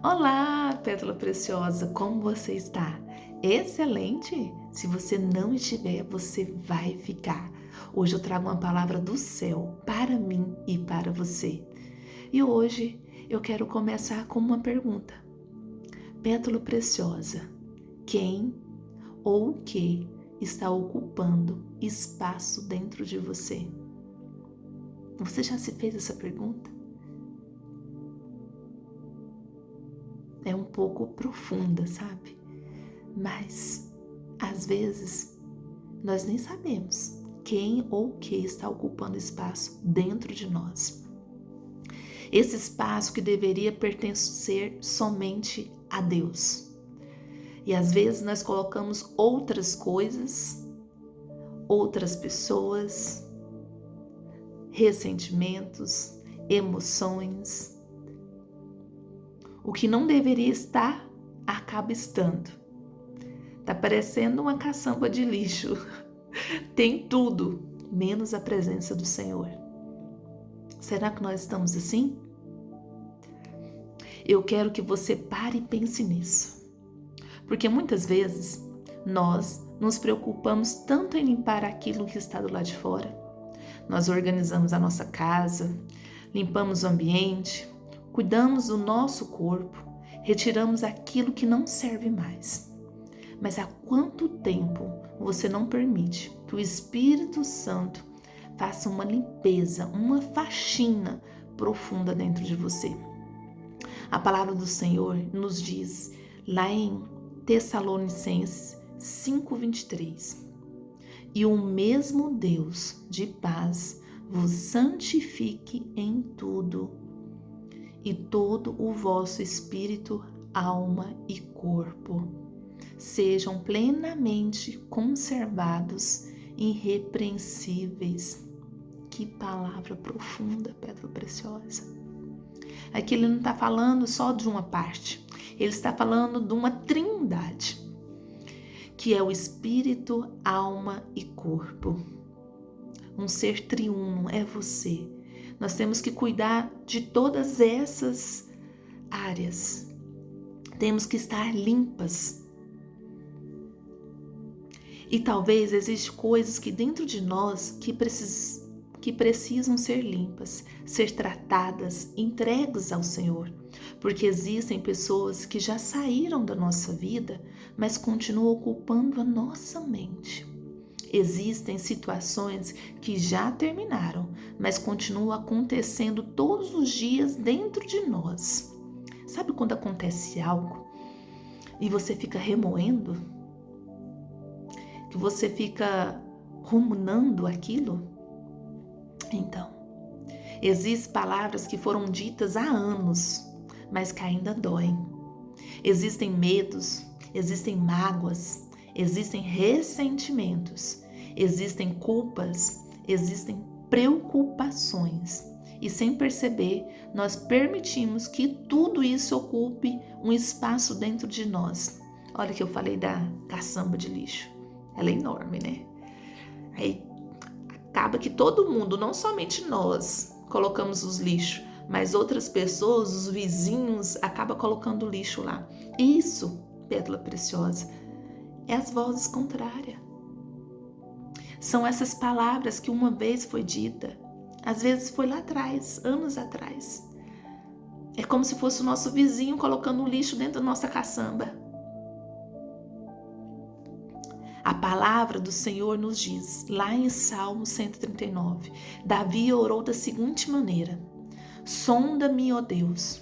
Olá, pétala preciosa, como você está? Excelente! Se você não estiver, você vai ficar. Hoje eu trago uma palavra do céu para mim e para você. E hoje eu quero começar com uma pergunta. Pétala preciosa, quem ou o que está ocupando espaço dentro de você? Você já se fez essa pergunta? É um pouco profunda, sabe? Mas, às vezes, nós nem sabemos quem ou o que está ocupando espaço dentro de nós. Esse espaço que deveria pertencer somente a Deus. E às vezes nós colocamos outras coisas, outras pessoas, ressentimentos, emoções. O que não deveria estar, acaba estando. Tá parecendo uma caçamba de lixo. Tem tudo, menos a presença do Senhor. Será que nós estamos assim? Eu quero que você pare e pense nisso. Porque muitas vezes nós nos preocupamos tanto em limpar aquilo que está do lado de fora. Nós organizamos a nossa casa, limpamos o ambiente, cuidamos do nosso corpo, retiramos aquilo que não serve mais. Mas há quanto tempo você não permite que o Espírito Santo faça uma limpeza, uma faxina profunda dentro de você? A palavra do Senhor nos diz lá em Tessalonicenses 5:23: E o mesmo Deus de paz vos santifique em tudo, e todo o vosso espírito, alma e corpo sejam plenamente conservados, irrepreensíveis. Que palavra profunda, pétala preciosa. Aqui ele não está falando só de uma parte, ele está falando de uma trindade, que é o espírito, alma e corpo. Um ser triuno é você. Nós temos que cuidar de todas essas áreas. Temos que estar limpas. E talvez existam coisas que dentro de nós que precisam ser limpas, ser tratadas, entregues ao Senhor. Porque existem pessoas que já saíram da nossa vida, mas continuam ocupando a nossa mente. Existem situações que já terminaram, mas continuam acontecendo todos os dias dentro de nós. Sabe quando acontece algo e você fica remoendo? Que você fica ruminando aquilo? Então, existem palavras que foram ditas há anos, mas que ainda doem. Existem medos, existem mágoas, existem ressentimentos, existem culpas, existem preocupações. E sem perceber, nós permitimos que tudo isso ocupe um espaço dentro de nós. Olha que eu falei da caçamba de lixo. Ela é enorme, né? Aí acaba que todo mundo, não somente nós, colocamos os lixos, mas outras pessoas, os vizinhos, acabam colocando lixo lá. Isso, pétala preciosa, é as vozes contrárias. São essas palavras que uma vez foi dita, às vezes foi lá atrás, anos atrás. É como se fosse o nosso vizinho colocando lixo dentro da nossa caçamba. A palavra do Senhor nos diz, lá em Salmo 139, Davi orou da seguinte maneira: sonda-me, ó Deus,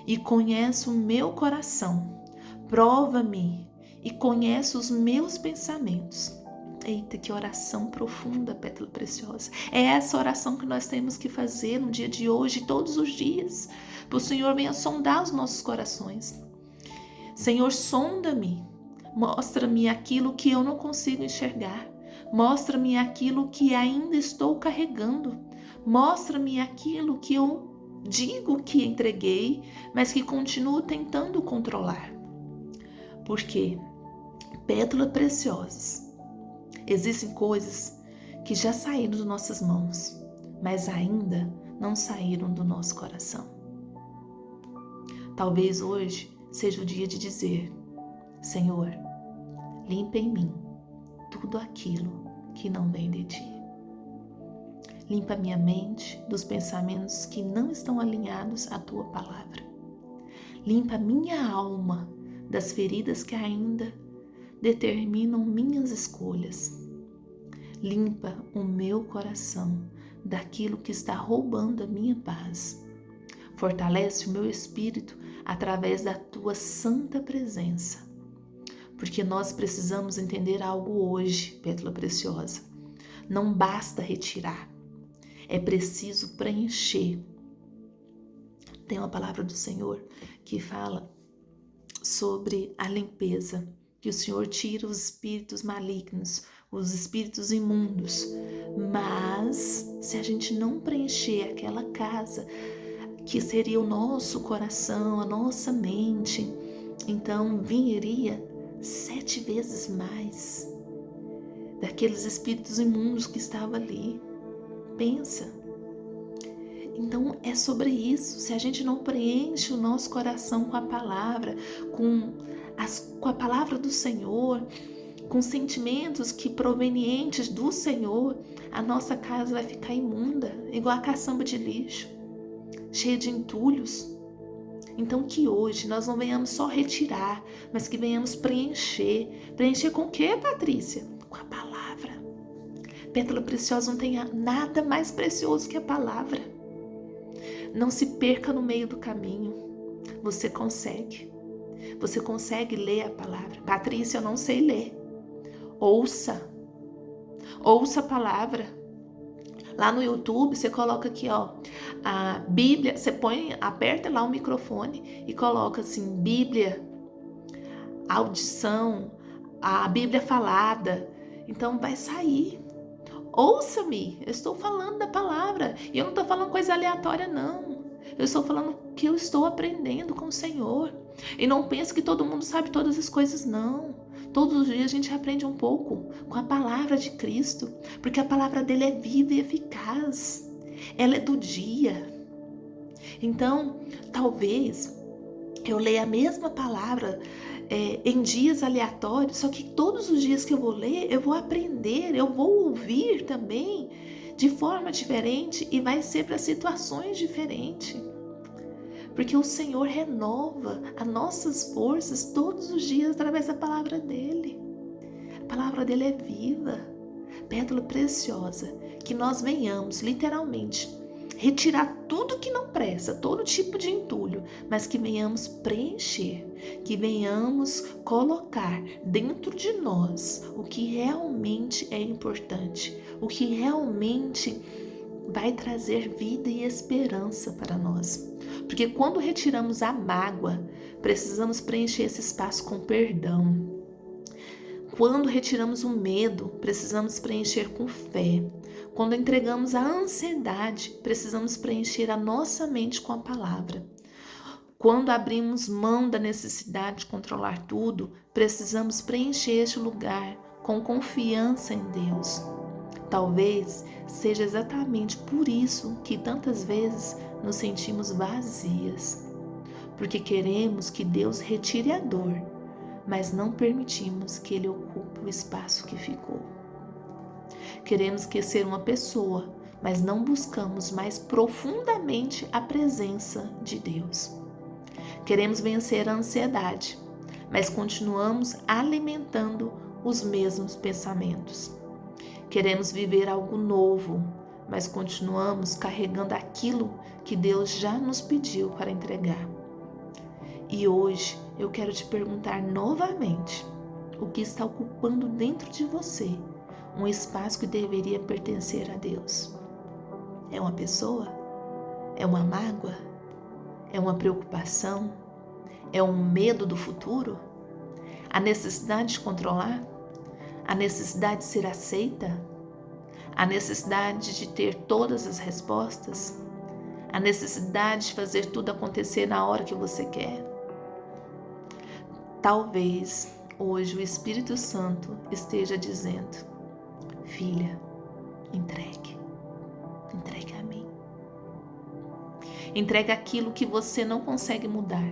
e conhece o meu coração, prova-me e conhece os meus pensamentos. Eita, que oração profunda, pétala preciosa. É essa oração que nós temos que fazer no dia de hoje, todos os dias. Que o Senhor venha sondar os nossos corações. Senhor, sonda-me. Mostra-me aquilo que eu não consigo enxergar. Mostra-me aquilo que ainda estou carregando. Mostra-me aquilo que eu digo que entreguei, mas que continuo tentando controlar. Porque, pétalas preciosas, existem coisas que já saíram das nossas mãos, mas ainda não saíram do nosso coração. Talvez hoje seja o dia de dizer: Senhor, limpa em mim tudo aquilo que não vem de ti. Limpa minha mente dos pensamentos que não estão alinhados à tua palavra. Limpa minha alma das feridas que ainda determinam minhas escolhas. Limpa o meu coração daquilo que está roubando a minha paz. Fortalece o meu espírito através da tua santa presença. Porque nós precisamos entender algo hoje, pétala preciosa. Não basta retirar, é preciso preencher. Tem uma palavra do Senhor que fala sobre a limpeza, que o Senhor tira os espíritos malignos, os espíritos imundos. Mas se a gente não preencher aquela casa, que seria o nosso coração, a nossa mente, então viria 7 vezes mais daqueles espíritos imundos que estavam ali. Pensa. Então é sobre isso. Se a gente não preenche o nosso coração com a palavra, com a palavra do Senhor, com sentimentos que provenientes do Senhor, a nossa casa vai ficar imunda, igual a caçamba de lixo, cheia de entulhos. Então que hoje nós não venhamos só retirar, mas que venhamos preencher. Preencher com o quê, Patrícia? Com a palavra. Pétala preciosa, não tem nada mais precioso que a palavra. Não se perca no meio do caminho. Você consegue. Você consegue ler a palavra. Patrícia, eu não sei ler. Ouça. Ouça a palavra. Lá no YouTube, você coloca aqui, a Bíblia, você aperta lá o microfone e coloca assim, Bíblia, audição, a Bíblia falada. Então vai sair. Ouça-me, eu estou falando da palavra. E eu não estou falando coisa aleatória, não. Eu estou falando que eu estou aprendendo com o Senhor. E não pense que todo mundo sabe todas as coisas, não. Todos os dias a gente aprende um pouco com a palavra de Cristo, porque a palavra dele é viva e eficaz. Ela é do dia. Então, talvez eu leia a mesma palavra em dias aleatórios, só que todos os dias que eu vou ler, eu vou aprender, eu vou ouvir também de forma diferente e vai ser para situações diferentes. Porque o Senhor renova as nossas forças todos os dias através da palavra dele. A palavra dele é viva, pétala preciosa, que nós venhamos literalmente retirar tudo que não presta, todo tipo de entulho, mas que venhamos preencher, que venhamos colocar dentro de nós o que realmente é importante, o que realmente vai trazer vida e esperança para nós. Porque quando retiramos a mágoa, precisamos preencher esse espaço com perdão. Quando retiramos o medo, precisamos preencher com fé. Quando entregamos a ansiedade, precisamos preencher a nossa mente com a palavra. Quando abrimos mão da necessidade de controlar tudo, precisamos preencher este lugar com confiança em Deus. Talvez seja exatamente por isso que tantas vezes nos sentimos vazias, porque queremos que Deus retire a dor, mas não permitimos que Ele ocupe o espaço que ficou. Queremos ser uma pessoa, mas não buscamos mais profundamente a presença de Deus. Queremos vencer a ansiedade, mas continuamos alimentando os mesmos pensamentos. Queremos viver algo novo, mas continuamos carregando aquilo que Deus já nos pediu para entregar. E hoje eu quero te perguntar novamente, o que está ocupando dentro de você um espaço que deveria pertencer a Deus? É uma pessoa? É uma mágoa? É uma preocupação? É um medo do futuro? A necessidade de controlar? A necessidade de ser aceita? A necessidade de ter todas as respostas? A necessidade de fazer tudo acontecer na hora que você quer? Talvez hoje o Espírito Santo esteja dizendo: filha, entregue a mim. Entrega aquilo que você não consegue mudar.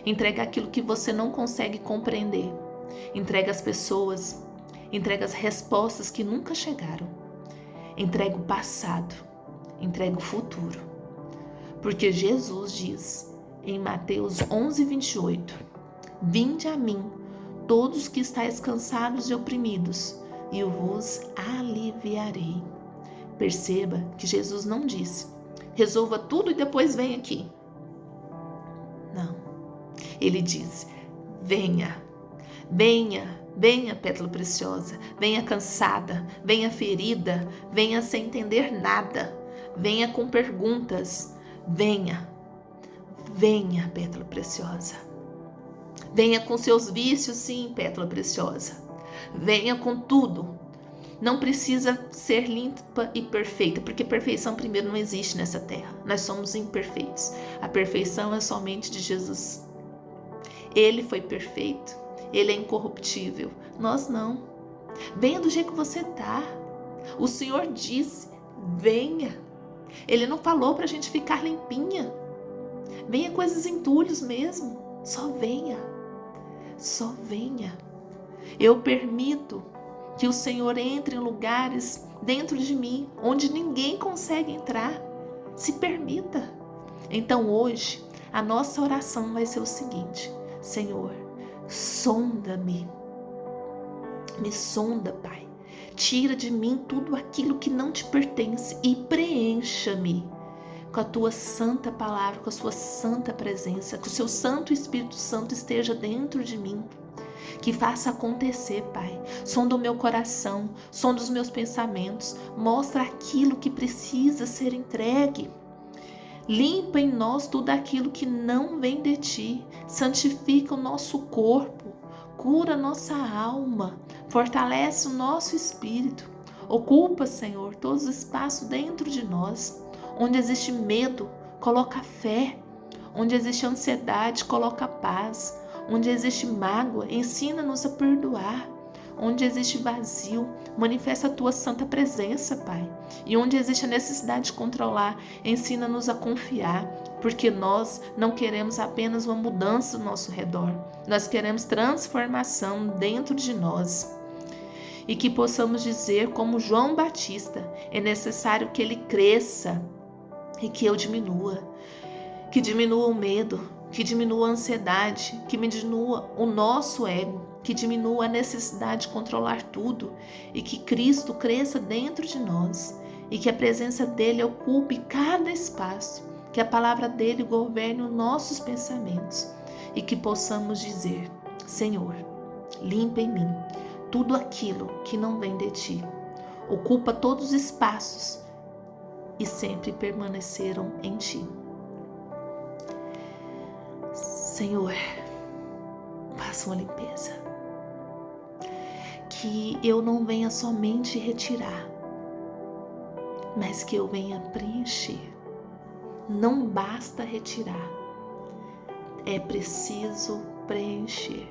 Entrega aquilo que você não consegue compreender. Entrega as pessoas. Entrega as respostas que nunca chegaram. Entrega o passado. Entrega o futuro. Porque Jesus diz em Mateus 11:28: Vinde a mim, todos que estáis cansados e oprimidos, e eu vos aliviarei. Perceba que Jesus não disse: resolva tudo e depois vem aqui. Não. Ele disse: venha, venha, venha, pétala preciosa, venha cansada, venha ferida, venha sem entender nada, venha com perguntas, venha, venha, pétala preciosa. Venha com seus vícios, sim, pétala preciosa. Venha com tudo. Não precisa ser limpa e perfeita, porque perfeição primeiro não existe nessa terra. Nós somos imperfeitos. A perfeição é somente de Jesus. Ele foi perfeito. Ele é incorruptível. Nós não. Venha do jeito que você está. O Senhor disse: venha. Ele não falou para a gente ficar limpinha. Venha com esses entulhos mesmo. Só venha. Só venha. Eu permito que o Senhor entre em lugares dentro de mim, onde ninguém consegue entrar. Se permita. Então hoje, a nossa oração vai ser o seguinte: Senhor, sonda-me. Me sonda, Pai. Tira de mim tudo aquilo que não te pertence e preencha-me com a tua santa palavra, com a sua santa presença, que o seu Santo Espírito Santo esteja dentro de mim. Que faça acontecer, Pai. Sonda o meu coração, sonda os meus pensamentos, mostra aquilo que precisa ser entregue. Limpa em nós tudo aquilo que não vem de Ti. Santifica o nosso corpo, cura nossa alma, fortalece o nosso espírito. Ocupa, Senhor, todos os espaços dentro de nós. Onde existe medo, coloca fé. Onde existe ansiedade, coloca paz. Onde existe mágoa, ensina-nos a perdoar. Onde existe vazio, manifesta a tua santa presença, Pai. E onde existe a necessidade de controlar, ensina-nos a confiar, porque nós não queremos apenas uma mudança no nosso redor. Nós queremos transformação dentro de nós. E que possamos dizer, como João Batista: é necessário que ele cresça e que eu diminua. Que diminua o medo, que diminua a ansiedade, que diminua o nosso ego, que diminua a necessidade de controlar tudo e que Cristo cresça dentro de nós e que a presença dele ocupe cada espaço, que a palavra dele governe os nossos pensamentos e que possamos dizer: Senhor, limpa em mim tudo aquilo que não vem de ti, ocupa todos os espaços e sempre permaneceram em ti. Senhor, faça uma limpeza, que eu não venha somente retirar, mas que eu venha preencher. Não basta retirar, é preciso preencher.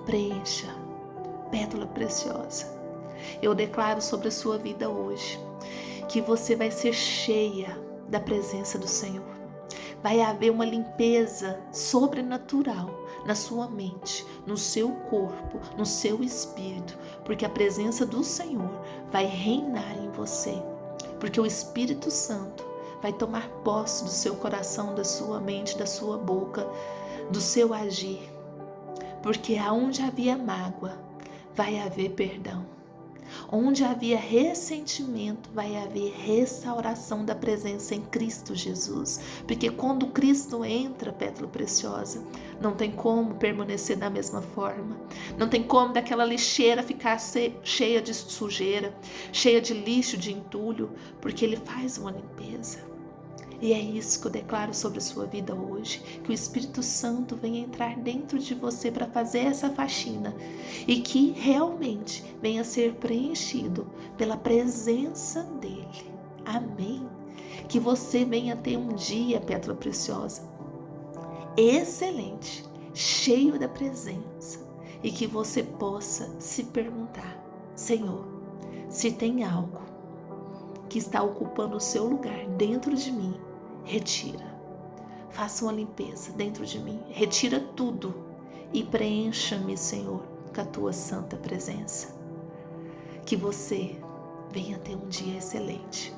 Preencha, pétala preciosa. Eu declaro sobre a sua vida hoje que você vai ser cheia da presença do Senhor. Vai haver uma limpeza sobrenatural na sua mente, no seu corpo, no seu espírito, porque a presença do Senhor vai reinar em você, porque o Espírito Santo vai tomar posse do seu coração, da sua mente, da sua boca, do seu agir, porque aonde havia mágoa, vai haver perdão. Onde havia ressentimento, vai haver restauração da presença em Cristo Jesus. Porque quando Cristo entra, pétala preciosa, não tem como permanecer da mesma forma. Não tem como daquela lixeira ficar cheia de sujeira, cheia de lixo, de entulho, porque Ele faz uma limpeza. E é isso que eu declaro sobre a sua vida hoje, que o Espírito Santo venha entrar dentro de você para fazer essa faxina e que realmente venha ser preenchido pela presença dEle. Amém? Que você venha ter um dia, pétala preciosa, excelente, cheio da presença e que você possa se perguntar: Senhor, se tem algo que está ocupando o seu lugar dentro de mim, retira. Faça uma limpeza dentro de mim. Retira tudo e preencha-me, Senhor, com a tua santa presença. Que você venha ter um dia excelente.